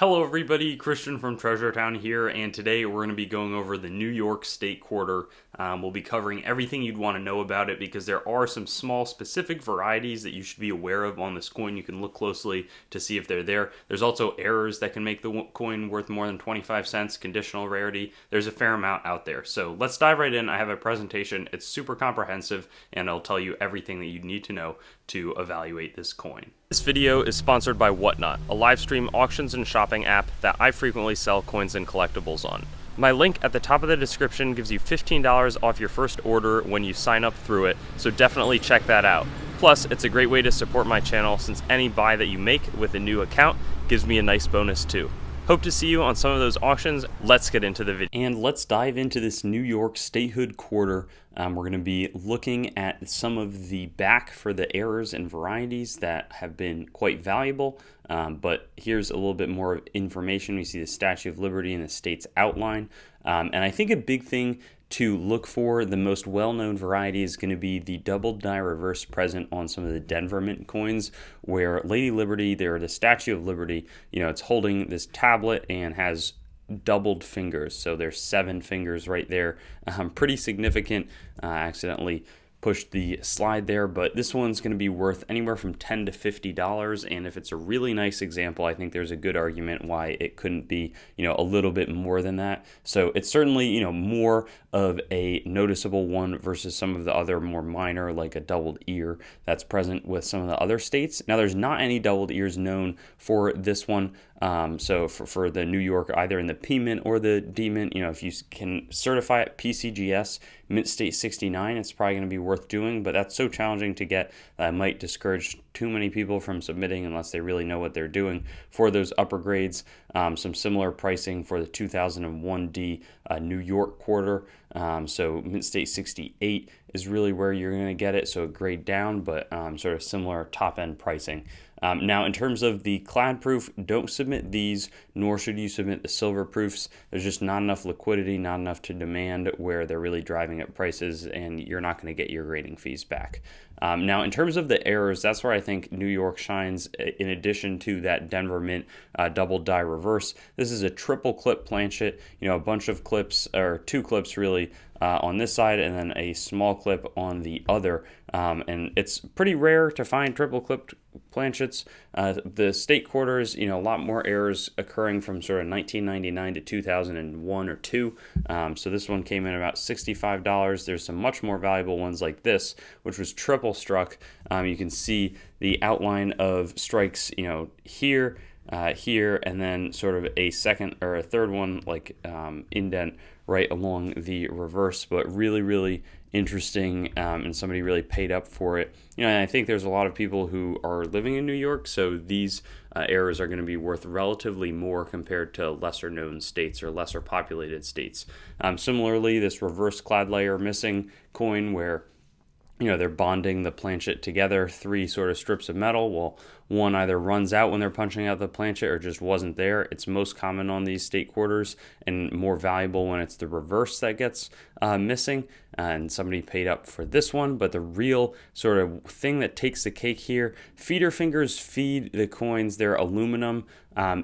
Hello everybody, Christian from Treasure Town here, and today we're going to be going over the New York State Quarter. We'll be covering everything you'd want to know about it because there are some small specific varieties that you should be aware of on this coin. You can look closely to see if they're there. There's also errors that can make the coin worth more than 25 cents, conditional rarity. There's a fair amount out there. So let's dive right in. I have a presentation. It's super comprehensive, and I'll tell you everything that you need to know to evaluate this coin. This video is sponsored by Whatnot, a live stream auctions and shopping app that I frequently sell coins and collectibles on. My link at the top of the description gives you $15 off your first order when you sign up through it, so definitely check that out. Plus, it's a great way to support my channel since any buy that you make with a new account gives me a nice bonus too. Hope to see you on some of those auctions. Let's get into the video. And let's dive into this New York statehood quarter. We're going to be looking at some of the back for the errors and varieties that have been quite valuable. But here's a little bit more information. We see the Statue of Liberty and the state's outline. And I think a big thing to look for, the most well-known variety is going to be the double die reverse present on some of the Denver Mint coins, where Lady Liberty, there, the Statue of Liberty, it's holding this tablet and has doubled fingers. So there's 7 fingers right there. Pretty significant. Accidentally pushed the slide there, but this one's going to be worth anywhere from $10 to $50, and if it's a really nice example, I think there's a good argument why it couldn't be, a little bit more than that. So it's certainly, more of a noticeable one versus some of the other more minor, like a doubled ear that's present with some of the other states. Now, there's not any doubled ears known for this one. So for the New York, either in the P Mint or the D Mint, if you can certify it PCGS, Mint State 69, it's probably going to be worth doing, but that's so challenging to get that it might discourage too many people from submitting unless they really know what they're doing for those upper grades. Some similar pricing for the 2001D New York quarter. So Mint State 68 is really where you're going to get it, so a grade down, but sort of similar top-end pricing. Now, in terms of the clad proof, don't submit these, nor should you submit the silver proofs. There's just not enough liquidity, not enough to demand where they're really driving up prices, and you're not going to get your grading fees back. Now, in terms of the errors, that's where I think New York shines in addition to that Denver Mint double die reverse. This is a triple clip planchet, a bunch of clips, or 2 clips really, on this side and then a small clip on the other. And it's pretty rare to find triple clipped planchets. The state quarters, a lot more errors occurring from sort of 1999 to 2001 or 2. So this one came in about $65. There's some much more valuable ones like this, which was triple struck. You can see the outline of strikes, here, here, and then sort of a second or a third one like indent right along the reverse, but really, really interesting, and somebody really paid up for it. And I think there's a lot of people who are living in New York, so these errors are going to be worth relatively more compared to lesser known states or lesser populated states. Similarly, this reverse clad layer missing coin where they're bonding the planchet together, 3 sort of strips of metal. Well, one either runs out when they're punching out the planchet or just wasn't there. It's most common on these state quarters and more valuable when it's the reverse that gets missing. And somebody paid up for this one. But the real sort of thing that takes the cake here, feeder fingers feed the coins, they're aluminum,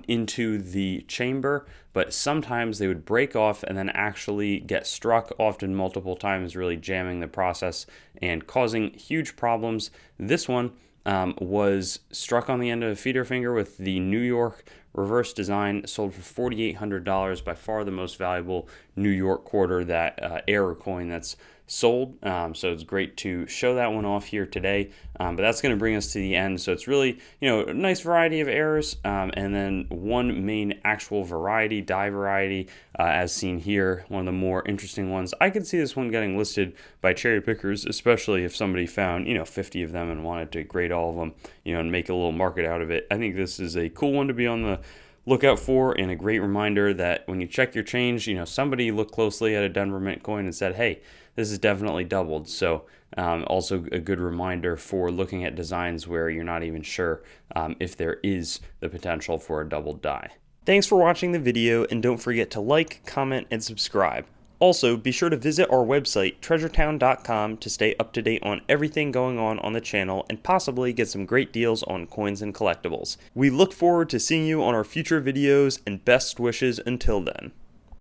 into the chamber, but sometimes they would break off and then actually get struck, often multiple times, really jamming the process and causing huge problems. This one was struck on the end of a feeder finger with the New York reverse design, sold for $4,800, by far the most valuable New York quarter, that error coin that's sold. So it's great to show that one off here today, but that's going to bring us to the end. So it's really, a nice variety of errors, and then one main actual variety, die variety, as seen here, one of the more interesting ones. I could see this one getting listed by cherry pickers, especially if somebody found, 50 of them and wanted to grade all of them, and make a little market out of it. I think this is a cool one to be on the look out for, and a great reminder that when you check your change, somebody looked closely at a Denver Mint coin and said, hey, this is definitely doubled. So also a good reminder for looking at designs where you're not even sure if there is the potential for a double die. Thanks for watching the video, and don't forget to like, comment, and subscribe. Also, be sure to visit our website, treasuretown.com, to stay up to date on everything going on the channel and possibly get some great deals on coins and collectibles. We look forward to seeing you on our future videos, and best wishes until then.